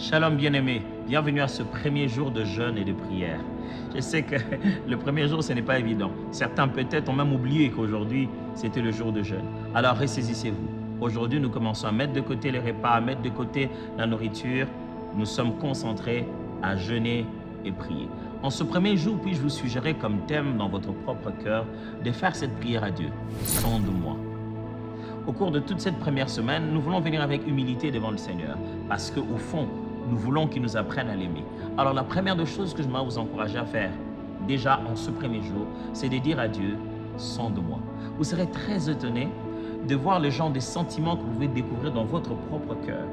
Shalom bien-aimés, bienvenue à ce premier jour de jeûne et de prière. Je sais que le premier jour, ce n'est pas évident. Certains peut-être ont même oublié qu'aujourd'hui, c'était le jour de jeûne. Alors ressaisissez-vous. Aujourd'hui, nous commençons à mettre de côté les repas, à mettre de côté la nourriture. Nous sommes concentrés à jeûner et prier. En ce premier jour, puis-je vous suggérer comme thème dans votre propre cœur de faire cette prière à Dieu. Sonde-moi. Au cours de toute cette première semaine, nous voulons venir avec humilité devant le Seigneur parce qu'au fond, nous voulons qu'il nous apprenne à l'aimer. Alors la première des choses que je vais vous encourager à faire, déjà en ce premier jour, c'est de dire à Dieu, sonde-moi. Vous serez très étonné de voir le genre de sentiments que vous pouvez découvrir dans votre propre cœur.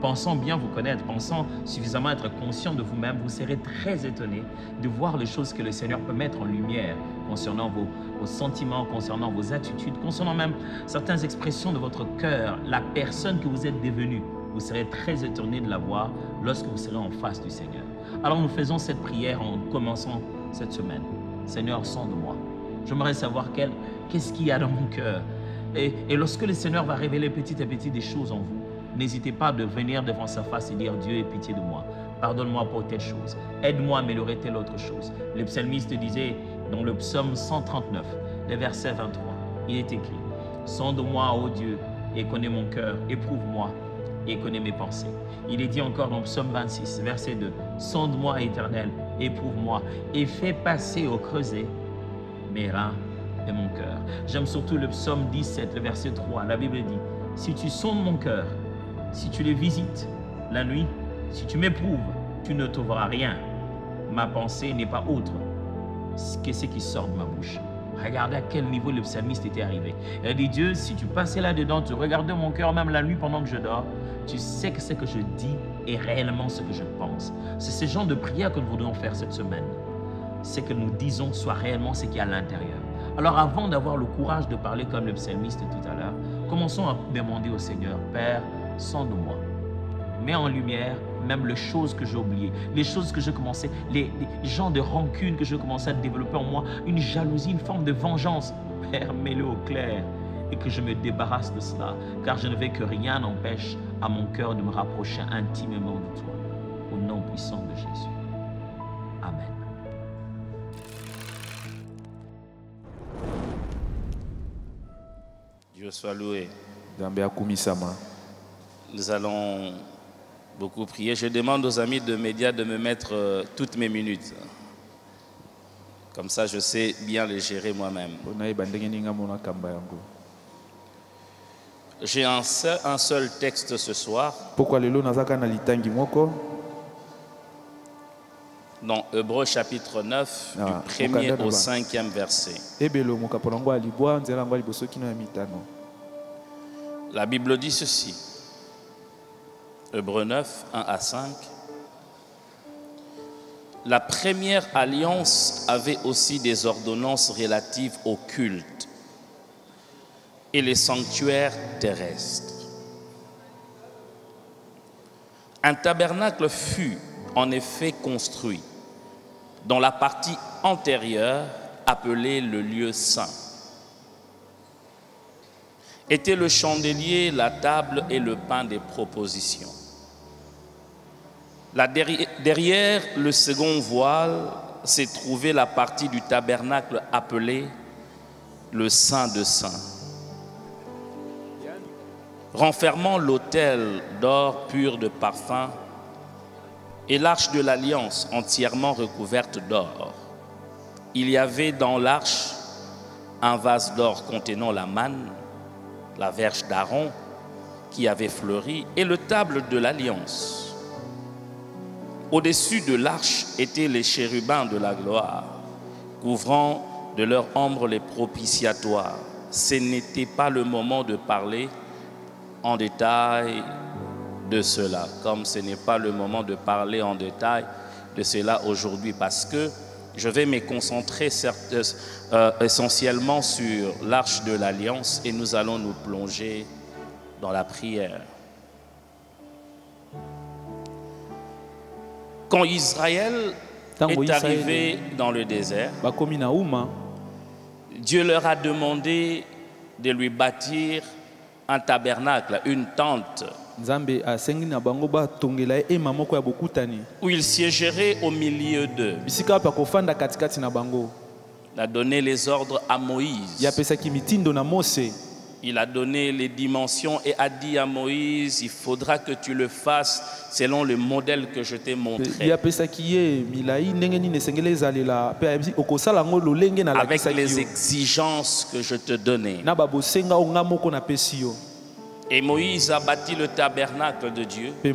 Pensant bien vous connaître, pensant suffisamment être conscient de vous-même, vous serez très étonné de voir les choses que le Seigneur peut mettre en lumière concernant vos sentiments, concernant vos attitudes, concernant même certaines expressions de votre cœur, la personne que vous êtes devenue. Vous serez très étonné de la voir lorsque vous serez en face du Seigneur. Alors nous faisons cette prière en commençant cette semaine. Seigneur, sonde-moi. J'aimerais savoir qu'est-ce qu'il y a dans mon cœur. Et lorsque le Seigneur va révéler petit à petit des choses en vous, n'hésitez pas de venir devant sa face et dire « Dieu, aie pitié de moi. Pardonne-moi pour telle chose. Aide-moi à améliorer telle autre chose. » Le psalmiste disait dans le psaume 139, le verset 23, il est écrit « Sonde-moi, ô Dieu, et connais mon cœur. Éprouve-moi et connais mes pensées. » Il est dit encore dans le psaume 26, verset 2, « Sonde-moi, Éternel, éprouve-moi et fais passer au creuset mes reins et mon cœur. » J'aime surtout le psaume 17, le verset 3. La Bible dit « Si tu sondes mon cœur, si tu les visites la nuit, si tu m'éprouves, tu ne trouveras rien. Ma pensée n'est pas autre que ce qui sort de ma bouche. » Regardez à quel niveau le psalmiste était arrivé. Il a dit, Dieu, si tu passais là-dedans, tu regardais mon cœur même la nuit pendant que je dors, tu sais que ce que je dis est réellement ce que je pense. C'est ce genre de prière que nous voudrions faire cette semaine. C'est que nous disons soit réellement ce qu'il y a à l'intérieur. Alors avant d'avoir le courage de parler comme le psalmiste tout à l'heure, commençons à demander au Seigneur, Père, sonde-moi. Mets en lumière même les choses que j'ai oubliées, les choses que j'ai commencé, les genres de rancune que j'ai commencé à développer en moi, une jalousie, une forme de vengeance. Père, mets-le au clair et que je me débarrasse de cela, car je ne veux que rien n'empêche à mon cœur de me rapprocher intimement de toi. Au nom puissant de Jésus. Amen. Dieu soit loué. Nous allons beaucoup prier. Je demande aux amis de médias de me mettre toutes mes minutes. Comme ça, je sais bien les gérer moi-même. J'ai un seul texte ce soir. Dans Hébreux chapitre 9, du 1er au 5e verset. La Bible dit ceci. Hébreux 9, 1 à 5. La première alliance avait aussi des ordonnances relatives au culte et les sanctuaires terrestres. Un tabernacle fut en effet construit dans la partie antérieure appelée le lieu saint. Étaient le chandelier, la table et le pain des propositions. Derrière le second voile s'est trouvée la partie du tabernacle appelée le Saint de Saints, renfermant l'autel d'or pur de parfum et l'arche de l'alliance entièrement recouverte d'or. Il y avait dans l'arche un vase d'or contenant la manne, la verge d'Aaron qui avait fleuri et le table de l'alliance. Au-dessus de l'arche étaient les chérubins de la gloire, couvrant de leur ombre les propitiatoires. Ce n'était pas le moment de parler en détail de cela, comme ce n'est pas le moment de parler en détail de cela aujourd'hui, parce que je vais me concentrer essentiellement sur l'arche de l'Alliance et nous allons nous plonger dans la prière. Quand Israël est arrivé dans le désert, Dieu leur a demandé de lui bâtir un tabernacle, une tente Nzambe asengi na bango ba tongela ema moko ya bokutani. Où il siégerait au milieu d'eux. Bisika pa kofanda katikati na bango. Il a donné les ordres à Moïse. Ya pesa ki mitindo na Mose. Il a donné les dimensions et a dit à Moïse, il faudra que tu le fasses selon le modèle que je t'ai montré. Avec les exigences que je te donnais. Et Moïse a bâti le tabernacle de Dieu, qui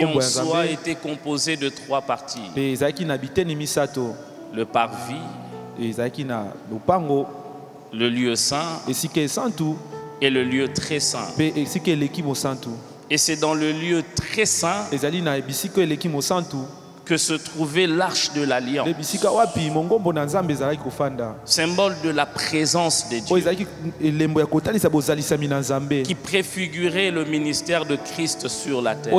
en soi était composé de 3 parties. Le parvis, le lieu saint et le lieu très saint. Et c'est dans le lieu très saint que se trouvait l'arche de l'alliance, symbole de la présence de Dieu, qui préfigurait le ministère de Christ sur la terre.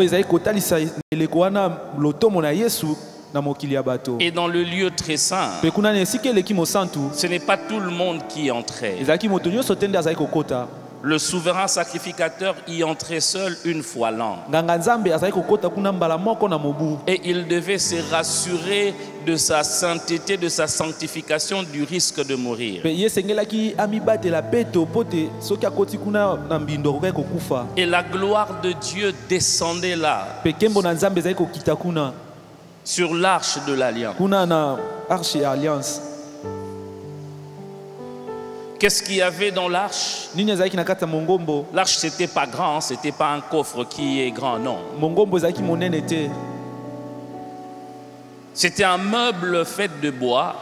Et dans le lieu très saint, ce n'est pas tout le monde qui entrait. Le souverain sacrificateur y entrait seul une fois l'an. Et il devait se rassurer de sa sainteté, de sa sanctification, du risque de mourir. Et la gloire de Dieu descendait là, sur l'arche de l'alliance. Qu'est-ce qu'il y avait dans l'arche? L'arche, c'était pas grand, c'était pas un coffre qui est grand, non. C'était un meuble fait de bois,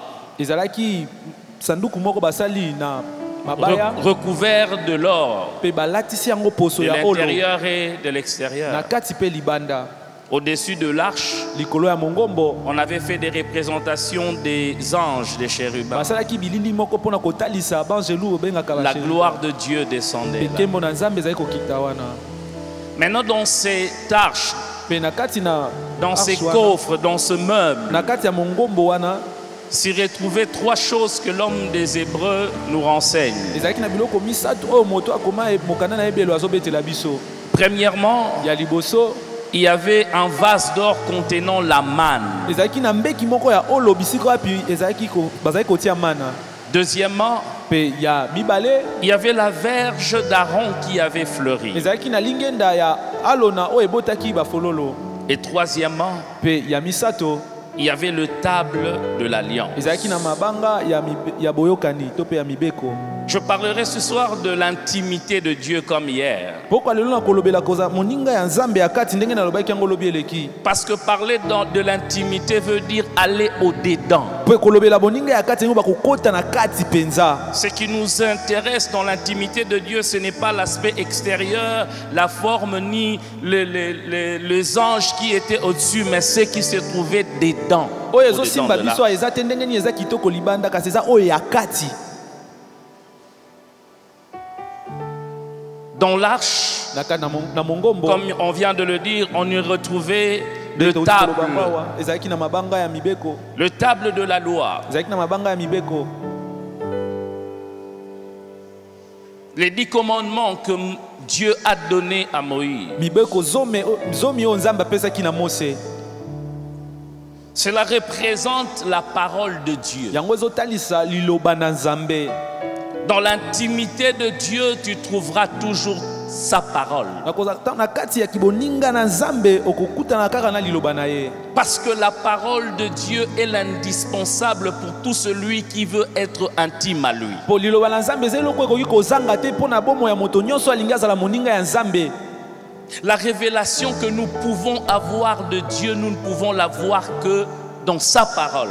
recouvert de l'or, de l'intérieur et de l'extérieur. Au-dessus de l'arche, on avait fait des représentations des anges, des chérubins. La gloire de Dieu descendait là. Maintenant, dans cette arche, dans ces coffres, dans ce meuble, s'y retrouvaient 3 choses que l'homme des Hébreux nous renseigne. Premièrement, il y avait un vase d'or contenant la manne. Deuxièmement, il y avait la verge d'Aaron qui avait fleuri. Et troisièmement, il y avait le table de l'alliance. Je parlerai ce soir de l'intimité de Dieu comme hier. Parce que parler de l'intimité veut dire aller au-dedans. Ce qui nous intéresse dans l'intimité de Dieu, ce n'est pas l'aspect extérieur, la forme, ni les anges qui étaient au-dessus, mais ce qui se trouvait dedans. Dans l'arche, comme on vient de le dire, on y retrouvait le table de la loi, les 10 commandements que Dieu a donnés à Moïse. Cela représente la parole de Dieu. Dans l'intimité de Dieu, tu trouveras toujours sa parole. Parce que la parole de Dieu est l'indispensable pour tout celui qui veut être intime à lui. La révélation que nous pouvons avoir de Dieu, nous ne pouvons la voir que dans sa parole.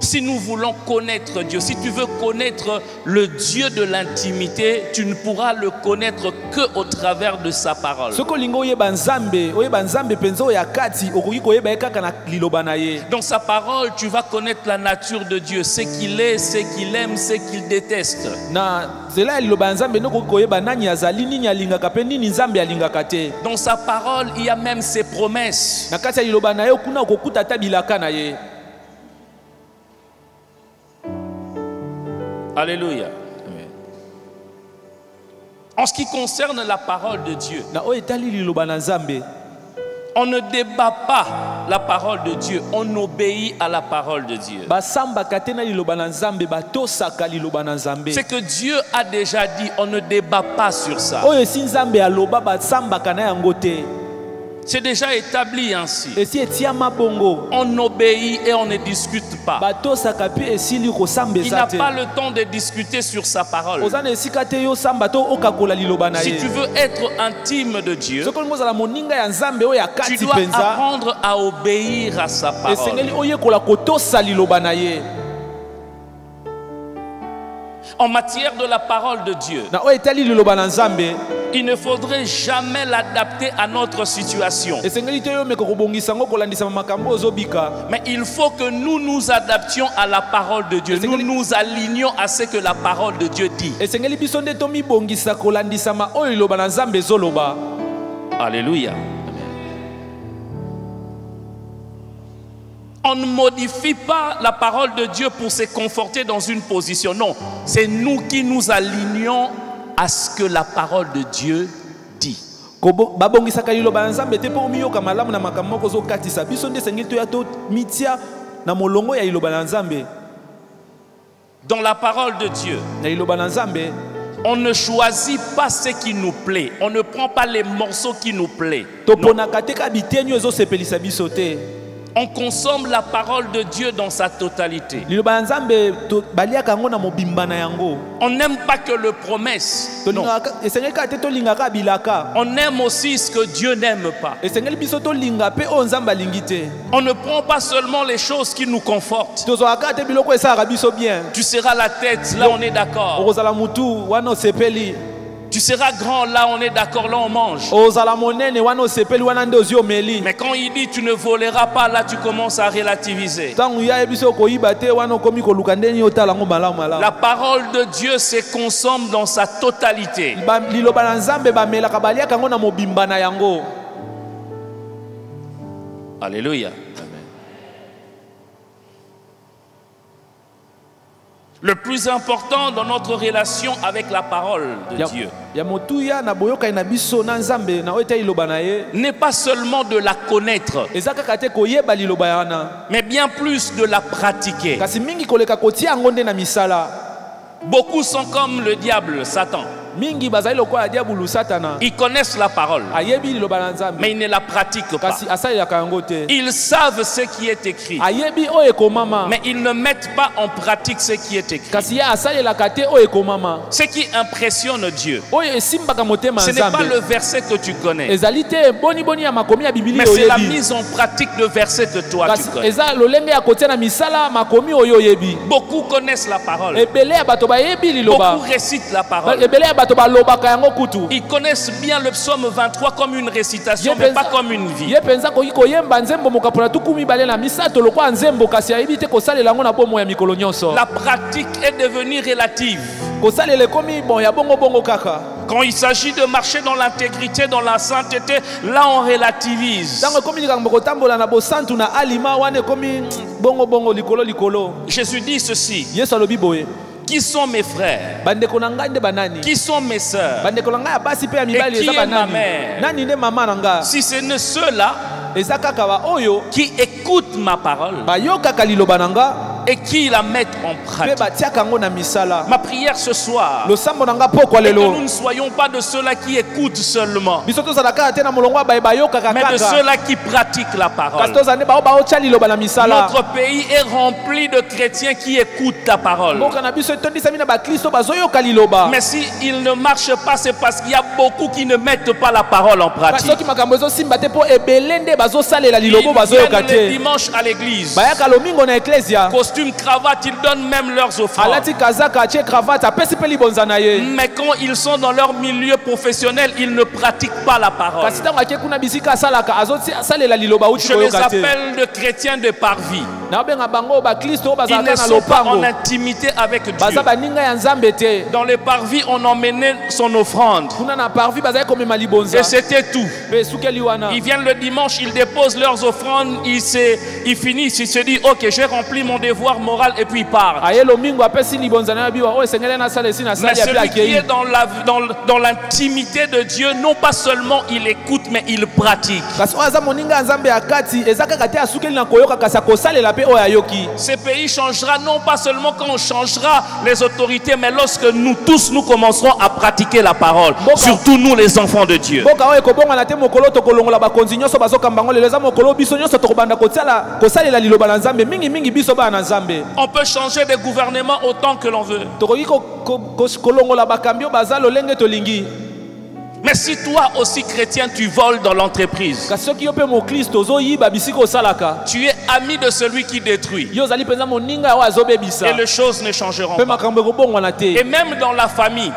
Si nous voulons connaître Dieu, si tu veux connaître le Dieu de l'intimité, tu ne pourras le connaître que au travers de sa parole. Dans sa parole, tu vas connaître la nature de Dieu, ce qu'il est, ce qu'il aime, ce qu'il déteste. Dans sa parole, il y a même ses promesses. Alléluia. En ce qui concerne la parole de Dieu, on ne débat pas la parole de Dieu, on obéit à la parole de Dieu. C'est que Dieu a déjà dit, on ne débat pas sur ça. C'est déjà établi ainsi. On obéit et on ne discute pas. Il n'a pas le temps de discuter sur sa parole. Si tu veux être intime de Dieu, tu dois apprendre à obéir à sa parole. En matière de la parole de Dieu, il ne faudrait jamais l'adapter à notre situation. Mais il faut que nous nous adaptions à la parole de Dieu. Nous nous alignions à ce que la parole de Dieu dit. Alléluia. On ne modifie pas la parole de Dieu pour se conforter dans une position. Non, c'est nous qui nous alignons à ce que la parole de Dieu dit. Dans la parole de Dieu, on ne choisit pas ce qui nous plaît. On ne prend pas les morceaux qui nous plaisent. On consomme la parole de Dieu dans sa totalité. On n'aime pas que le promesse. Non. On aime aussi ce que Dieu n'aime pas. On ne prend pas seulement les choses qui nous confortent. Tu seras la tête, là on est d'accord. Tu seras grand, là on est d'accord, là on mange. Mais quand il dit tu ne voleras pas, là tu commences à relativiser. La parole de Dieu se consomme dans sa totalité. Alléluia. Le plus important dans notre relation avec la parole de Dieu n'est pas seulement de la connaître, mais bien plus de la pratiquer. Beaucoup sont comme le diable, Satan. Ils connaissent la parole, mais ils ne la pratiquent pas. Ils savent ce qui est écrit, mais ils ne mettent pas en pratique ce qui est écrit. Ce qui impressionne Dieu, ce n'est pas le verset que tu connais, mais c'est la mise en pratique de verset que toi tu connais. Beaucoup connaissent la parole, beaucoup récitent la parole. Ils connaissent bien le psaume 23 comme une récitation, mais pas comme une vie. La pratique est devenue relative. Quand il s'agit de marcher dans l'intégrité, dans la sainteté, là on relativise. Jésus dit ceci: qui sont mes frères? Qui sont mes sœurs? Et qui est ma mère? Si ce n'est ceux-là qui écoutent ma parole et qui la mettent en pratique. Ma prière ce soir est que nous ne soyons pas de ceux-là qui écoutent seulement, mais de ceux-là qui pratiquent la parole. Notre pays est rempli de chrétiens qui écoutent ta parole, mais s'ils ne marchent pas, c'est parce qu'il y a beaucoup qui ne mettent pas la parole en pratique. Ils viennent le dimanche à l'église, costume, cravate, ils donnent même leurs offrandes. Mais quand ils sont dans leur milieu professionnel, ils ne pratiquent pas la parole. Je les appelle de chrétiens de parvis. Ils ne sont pas en intimité avec Dieu. Dans les parvis, on emmenait son offrande. Et c'était tout. Ils viennent le dimanche, ils déposent leurs offrandes, ils finissent, ils se disent ok, j'ai rempli mon devoir moral et puis ils partent. Mais celui qui est dans l'intimité de Dieu, non pas seulement il écoute, mais il pratique. Ce pays changera non pas seulement quand on changera les autorités, mais lorsque nous tous nous commencerons à pratiquer la parole. Surtout nous les enfants de Dieu. On peut changer de gouvernement autant que l'on veut. Mais si toi aussi chrétien tu voles dans l'entreprise, tu es ami de celui qui détruit, et les choses ne changeront pas. Et même dans la famille,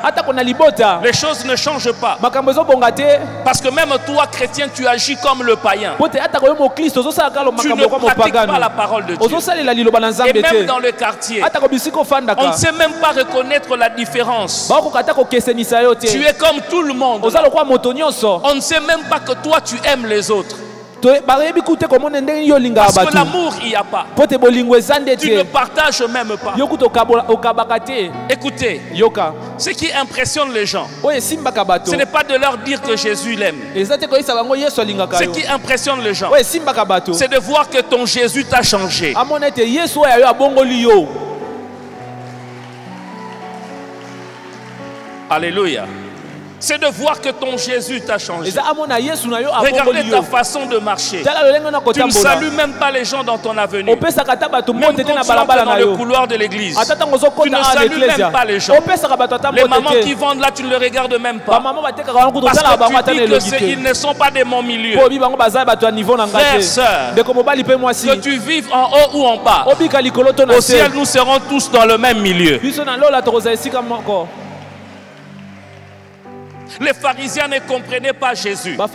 les choses ne changent pas. Parce que même toi chrétien tu agis comme le païen. Tu ne pratiques pas la parole de Dieu. Et même dans le quartier, on ne sait même pas reconnaître la différence. Tu es comme tout le monde. On ne sait même pas que toi tu aimes les autres. Parce que l'amour il n'y a pas. Tu ne partages même pas. Écoutez, ce qui impressionne les gens, ce n'est pas de leur dire que Jésus l'aime. Ce qui impressionne les gens, c'est de voir que ton Jésus t'a changé. Alléluia. C'est de voir que ton Jésus t'a changé. Regardez ta façon de marcher. Tu ne salues même pas les gens dans ton avenue. Même quand tu entres dans le couloir de l'église, tu ne salues même pas les gens. Les mamans qui vendent là, tu ne les regardes même pas. Parce que tu dis qu'ils ne sont pas de mon milieu. Frères, sœurs, que tu vives en haut ou en bas, au ciel nous serons tous dans le même milieu. Les pharisiens ne comprenaient pas Jésus parce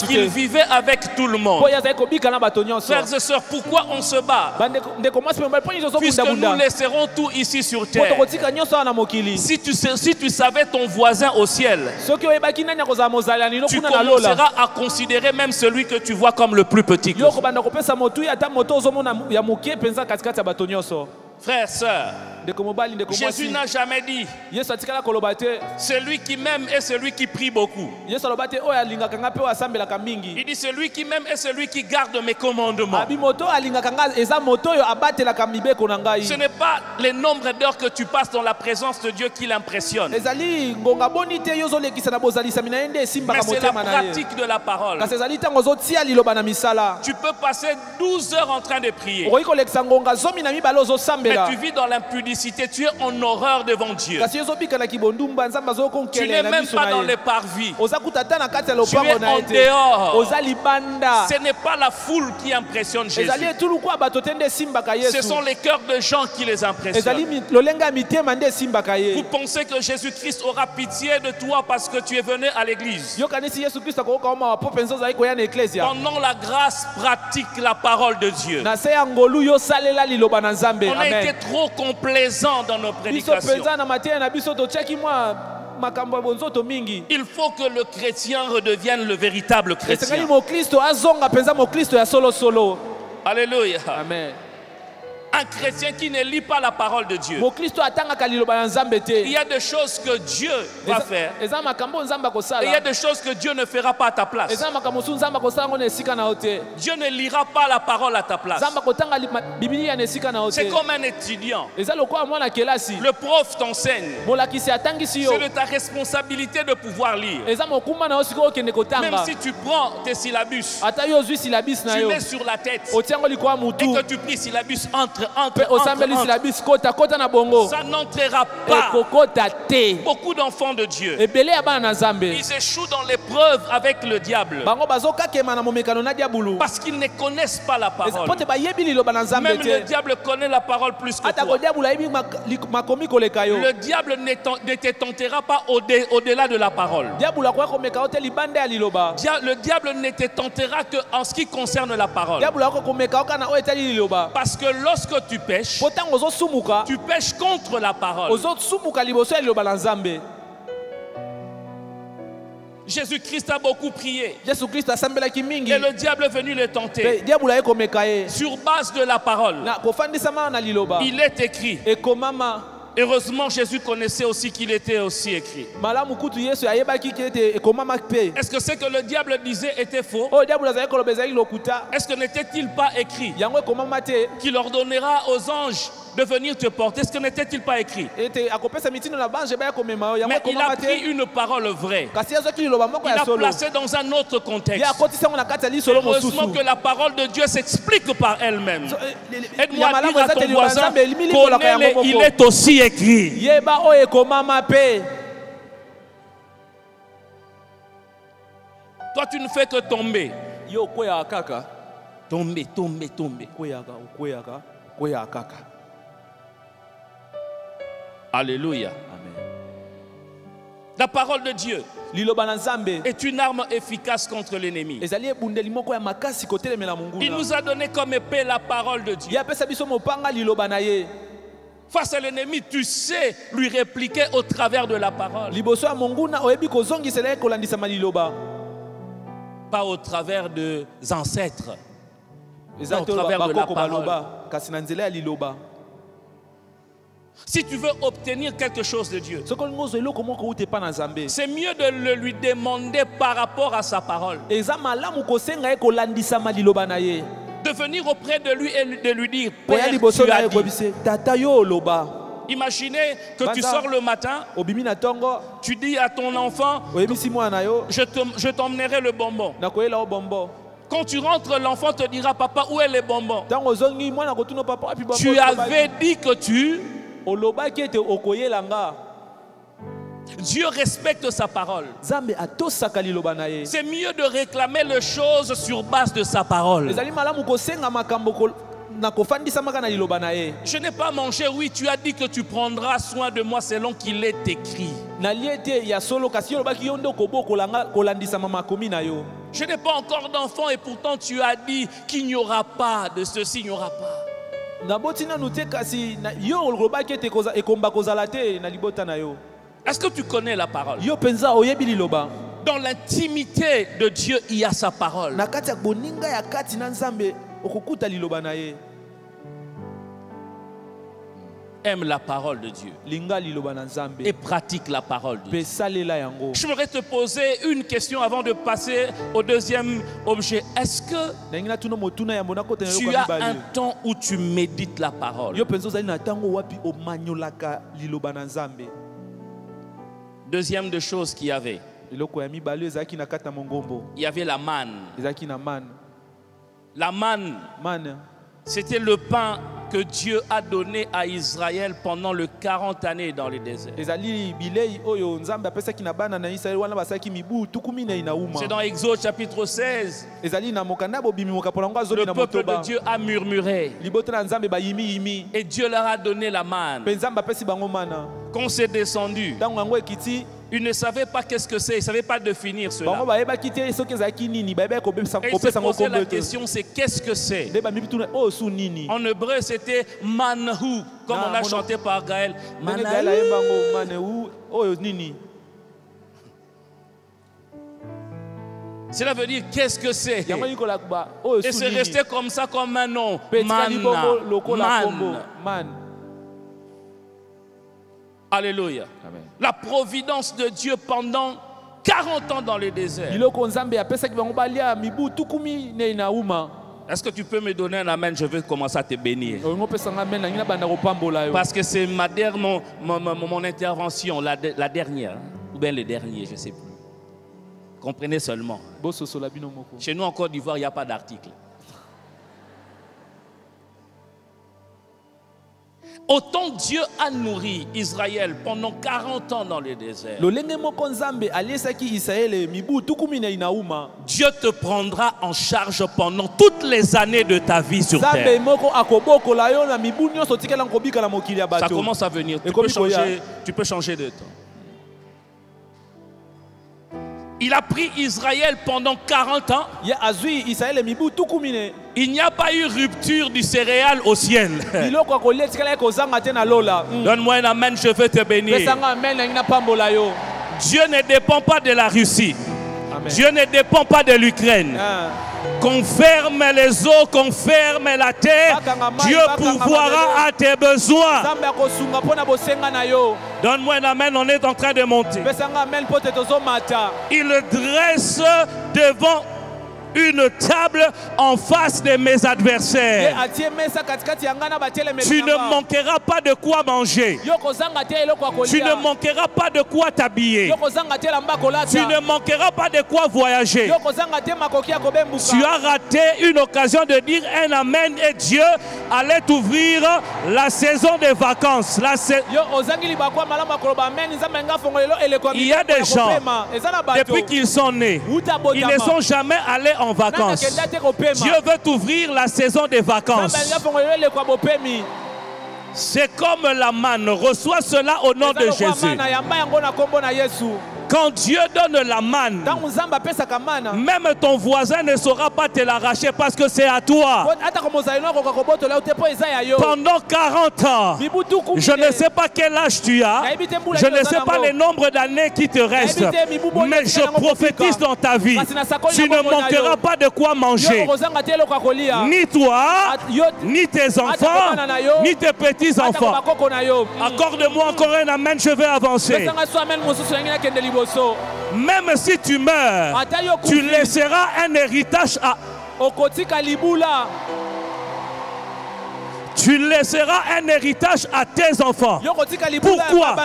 qu'ils vivaient avec tout le monde. Frères et sœurs, pourquoi on se bat? Puisque nous laisserons tout ici sur terre. Si tu savais ton voisin au ciel, tu commenceras à considérer même celui que tu vois comme le plus petit. Frères, sœurs, Jésus n'a jamais dit celui qui m'aime est celui qui prie beaucoup. Il dit celui qui m'aime est celui qui garde mes commandements. Ce n'est pas le nombre d'heures que tu passes dans la présence de Dieu qui l'impressionne, mais c'est la pratique de la parole. Tu peux passer 12 heures en train de prier, mais tu vis dans l'impudicité, tu es en horreur devant Dieu. Tu n'es même pas dans les parvis, tu es en dehors. Ce n'est pas la foule qui impressionne Jésus, ce sont les cœurs de gens qui les impressionnent. Vous pensez que Jésus-Christ aura pitié de toi parce que tu es venu à l'église? Pendant la grâce, pratique la parole de Dieu. On a été trop complaisant dans nos prédications. Il faut que le chrétien redevienne le véritable chrétien. Alléluia. Amen. Un chrétien qui ne lit pas la parole de Dieu, il y a des choses que Dieu va faire et il y a des choses que Dieu ne fera pas à ta place. Dieu ne lira pas la parole à ta place. C'est comme un étudiant. Le prof t'enseigne, c'est de ta responsabilité de pouvoir lire. Même si tu prends tes syllabus, tu mets sur la tête et que tu pries syllabus entre Ça n'entrera pas. Beaucoup d'enfants de Dieu, ils échouent dans l'épreuve avec le diable parce qu'ils ne connaissent pas la parole. Même le diable connaît la parole plus que toi. Le diable ne te tentera pas au-delà de la parole. Le diable ne te tentera que en ce qui concerne la parole. Parce que lorsque tu pêches contre la parole. Jésus-Christ a beaucoup prié. Et le diable est venu le tenter. Sur base de la parole. Il est écrit. Heureusement, Jésus connaissait aussi qu'il était aussi écrit. Est-ce que ce que le diable disait était faux? Est-ce que n'était-il pas écrit qu'il ordonnera aux anges de venir te porter? Est-ce que n'était-il pas écrit? Mais il a pris une parole vraie. Il a placé dans un autre contexte. Heureusement que la parole de Dieu s'explique par elle-même. Aide-moi à dire à ton voisin, connais-le, il est aussi écrit. Toi, tu ne fais que tomber. Tomber. Alléluia. Amen. La parole de Dieu est une arme efficace contre l'ennemi. Il nous a donné comme épée la parole de Dieu. Face à l'ennemi, tu sais lui répliquer au travers de la parole. Pas au travers des ancêtres, mais au travers de la parole. Si tu veux obtenir quelque chose de Dieu, c'est mieux de le lui demander par rapport à sa parole. De venir auprès de lui et de lui dire, Père, tu as dit. Imaginez que tu sors le matin, tu dis à ton enfant, je t'emmenerai le bonbon. Quand tu rentres, l'enfant te dira, papa, où est les bonbons? Tu avais dit que tu... Dieu respecte sa parole. C'est mieux de réclamer les choses sur base de sa parole. Je n'ai pas mangé, oui, tu as dit que tu prendras soin de moi selon qu'il est écrit. Je n'ai pas encore d'enfant et pourtant tu as dit qu'il n'y aura pas de ceci, il n'y aura pas. Est-ce que tu connais la parole? Dans l'intimité de Dieu, il y a sa parole. Aime la parole de Dieu et pratique la parole de Dieu. Je voudrais te poser une question avant de passer au deuxième objet. Est-ce que tu as un temps où tu médites la parole? Deuxième des choses qu'il y avait, il y avait la manne. La manne, c'était le pain que Dieu a donné à Israël pendant les 40 années dans le désert. C'est dans Exode chapitre 16. Le peuple de Dieu a murmuré. Et Dieu leur a donné la manne. Quand c'est descendu, ils ne savaient pas qu'est-ce que c'est, ils ne savaient pas définir cela. Et ils se posaient la question, c'est qu'est-ce que c'est? En hébreu, c'était manhu, comme on a chanté par Gaël. Cela veut dire qu'est-ce que c'est? Et c'est resté comme ça, comme un nom. Man. Alléluia. Amen. La providence de Dieu pendant 40 ans dans le désert. Est-ce que tu peux me donner un amen? Je vais commencer à te bénir. Parce que c'est mon intervention, la dernière. Ou bien le dernier, je ne sais plus. Comprenez seulement. Chez nous en Côte d'Ivoire, il n'y a pas d'article. Autant Dieu a nourri Israël pendant 40 ans dans le désert. Dieu te prendra en charge pendant toutes les années de ta vie sur terre. Ça commence à venir. Tu peux changer de temps. Il a pris Israël pendant 40 ans. Il n'y a pas eu rupture du céréal au ciel. Donne-moi un amen, je veux te bénir. Dieu ne dépend pas de la Russie. Amen. Dieu ne dépend pas de l'Ukraine. Qu'on ferme les eaux, qu'on ferme la terre, Dieu pourvoira à tes besoins. Donne-moi un amen, on est en train de monter. Il dresse devant une table en face de mes adversaires. Tu ne manqueras pas de quoi manger. Tu ne manqueras pas de quoi t'habiller. Tu ne manqueras pas de quoi voyager. Tu as raté une occasion de dire un amen et Dieu allait t'ouvrir la saison des vacances. Il y a des gens, depuis qu'ils sont nés, ils ne sont jamais allés en vacances. Dieu veut t'ouvrir la saison des vacances. C'est comme la manne. Reçois cela au nom de Jésus. Quand Dieu donne la manne, même ton voisin ne saura pas te l'arracher parce que c'est à toi. Pendant 40 ans, je ne sais pas quel âge tu as, je ne sais pas le nombre d'années qui te restent, mais je prophétise dans ta vie. Tu ne manqueras pas de quoi manger. Ni toi, ni tes enfants, ni tes petits-enfants. Accorde-moi encore un amen, je vais avancer. Même si tu meurs, tu laisseras un héritage à... Tu laisseras un héritage à tes enfants. Pourquoi?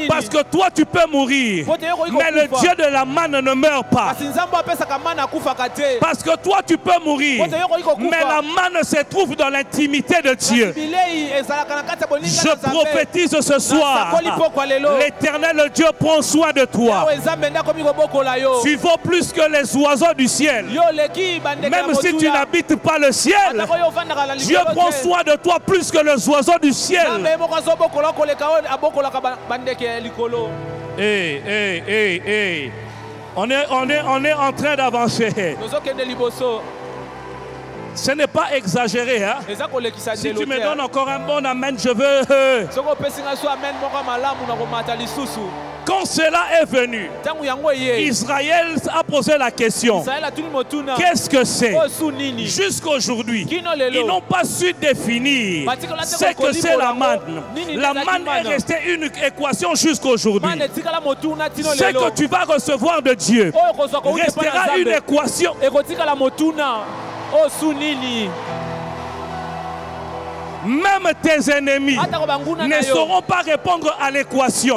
Parce que toi tu peux mourir, mais le Dieu de la manne ne meurt pas. Parce que toi tu peux mourir, mais la manne se trouve dans l'intimité de Dieu. Je prophétise ce soir, l'Éternel Dieu prend soin de toi. Tu vaux plus que les oiseaux du ciel. Même si tu n'habites pas le ciel, Dieu prend soin de toi plus que les oiseaux du ciel. Hey. On est en train d'avancer. Ce n'est pas exagéré, hein? Si tu me donnes encore un bon amen, je veux... Quand cela est venu, Israël a posé la question, qu'est-ce que c'est? Jusqu'aujourd'hui, ils n'ont pas su définir ce que c'est la manne. La manne est restée une équation jusqu'aujourd'hui. Ce que tu vas recevoir de Dieu restera une équation. Même tes ennemis ne sauront pas répondre à l'équation.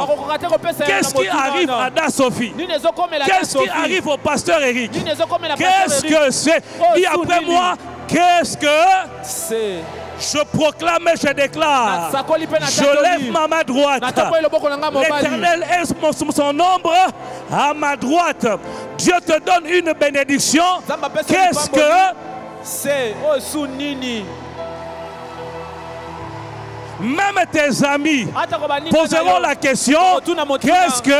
Qu'est-ce qui arrive à Sophie? Qu'est-ce qui arrive au pasteur Eric? Qu'est-ce que c'est? Dis après moi, qu'est-ce que c'est? Je proclame et je déclare. Je lève ma main droite. L'Éternel est son ombre à ma droite. Dieu te donne une bénédiction. Qu'est-ce que c'est? Même tes amis poseront la question, qu'est-ce que...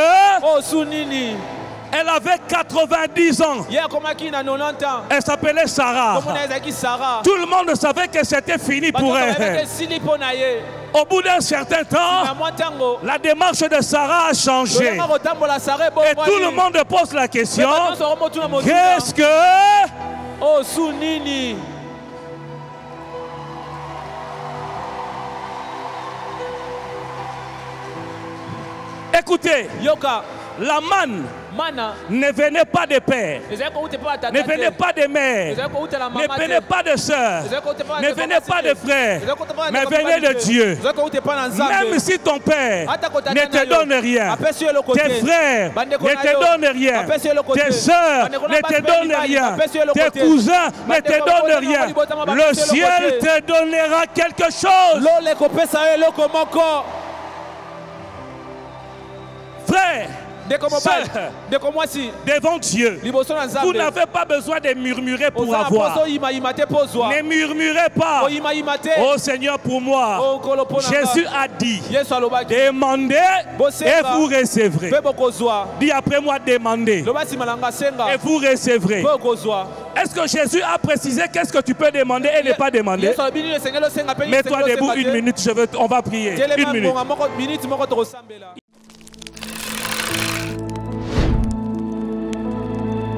Elle avait 90 ans. Elle s'appelait Sarah. Tout le monde savait que c'était fini pour elle. Au bout d'un certain temps, la démarche de Sarah a changé. Et tout le monde pose la question, qu'est-ce que... Écoutez, La manne ne venait pas de père, ne venait pas de mère, ne venait pas de soeur, ne venait pas de frère, mais venait de Dieu. Même si ton père ne te donne rien, tes frères ne te donnent rien, tes soeurs ne te donnent rien, tes cousins ne te donnent rien, le ciel te donnera quelque chose. Frère, devant Dieu, vous n'avez pas besoin de murmurer pour avoir. Ne murmurez pas. Oh Seigneur, pour moi, Jésus a dit, demandez et vous recevrez. Dis après moi, demandez et vous recevrez. Est-ce que Jésus a précisé qu'est-ce que tu peux demander et ne pas demander? Mets-toi debout une minute, on va prier. Une minute.